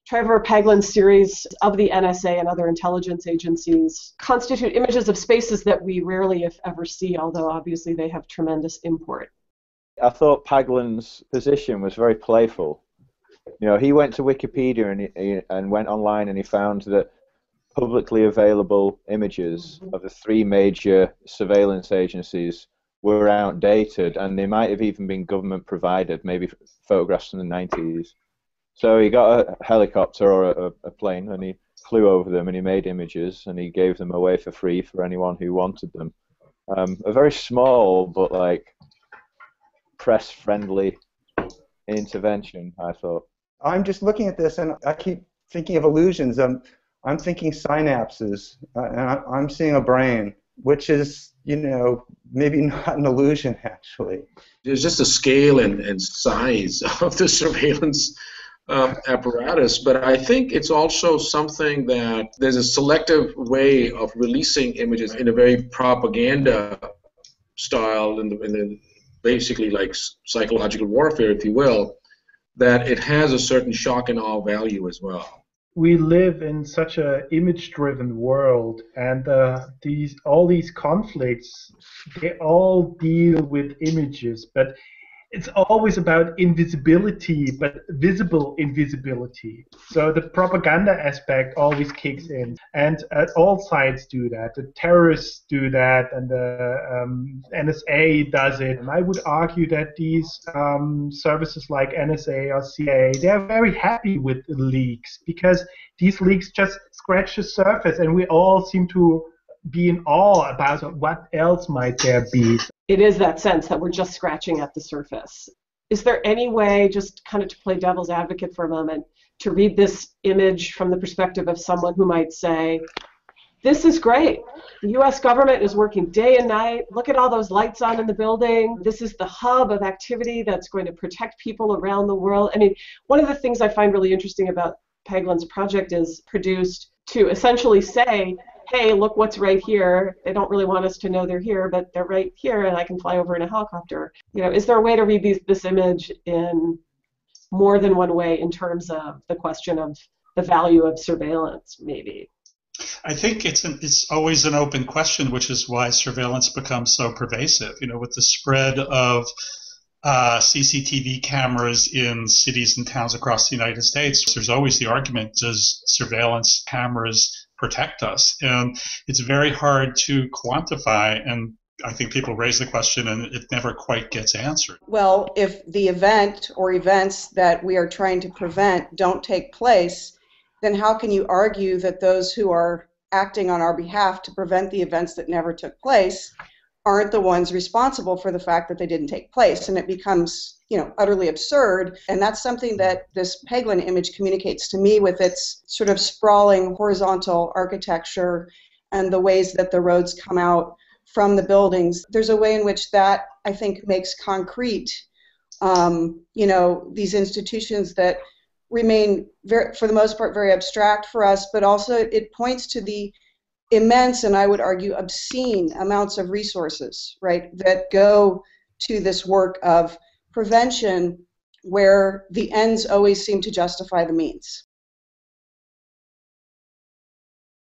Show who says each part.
Speaker 1: Trevor Paglen's series of the NSA and other intelligence agencies constitute images of spaces that we rarely, if ever, see, although obviously they have tremendous import.
Speaker 2: I thought Paglen's position was very playful. He went to Wikipedia and went online and he found that publicly available images of the three major surveillance agencies were outdated, and they might have even been government provided, maybe photographs from the 90s. So he got a helicopter or a plane and he flew over them and he made images and he gave them away for free for anyone who wanted them. A very small but press-friendly intervention, I thought.
Speaker 3: I'm just looking at this and I keep thinking of illusions. I'm thinking synapses, and I'm seeing a brain, which is, maybe not an illusion, actually.
Speaker 4: There's just a scale and size of the surveillance apparatus, but I think it's also something that there's a selective way of releasing images in a very propaganda style, in the basically like psychological warfare, if you will, that it has a certain shock and awe value as well.
Speaker 5: We live in such an image-driven world, and all these conflicts, they all deal with images, but it's always about invisibility, but visible invisibility. So the propaganda aspect always kicks in, and all sides do that. The terrorists do that, and the NSA does it. And I would argue that these services like NSA or CIA, they are very happy with the leaks, because these leaks just scratch the surface, and we all seem to be in awe about what else might there be.
Speaker 1: It is that sense that we're just scratching at the surface. Is there any way, just kind of to play devil's advocate for a moment, to read this image from the perspective of someone who might say, this is great. The U.S. government is working day and night. Look at all those lights on in the building. This is the hub of activity that's going to protect people around the world. I mean, one of the things I find really interesting about Paglen's project is produced to essentially say, hey, look what's right here. They don't really want us to know they're here, but they're right here, and I can fly over in a helicopter. Is there a way to read this image in more than one way in terms of the question of the value of surveillance, maybe?
Speaker 6: I think it's always an open question, which is why surveillance becomes so pervasive. With the spread of CCTV cameras in cities and towns across the United States, there's always the argument, does surveillance cameras protect us? And it's very hard to quantify, and I think people raise the question and it never quite gets answered.
Speaker 7: Well, if the event or events that we are trying to prevent don't take place, then how can you argue that those who are acting on our behalf to prevent the events that never took place aren't the ones responsible for the fact that they didn't take place? And it becomes, utterly absurd. And that's something that this Paglen image communicates to me with its sort of sprawling horizontal architecture and the ways that the roads come out from the buildings. There's a way in which that, I think, makes concrete, these institutions that remain, for the most part, very abstract for us, but also it points to the immense, and I would argue obscene, amounts of resources, right, that go to this work of prevention, where the ends always seem to justify the means.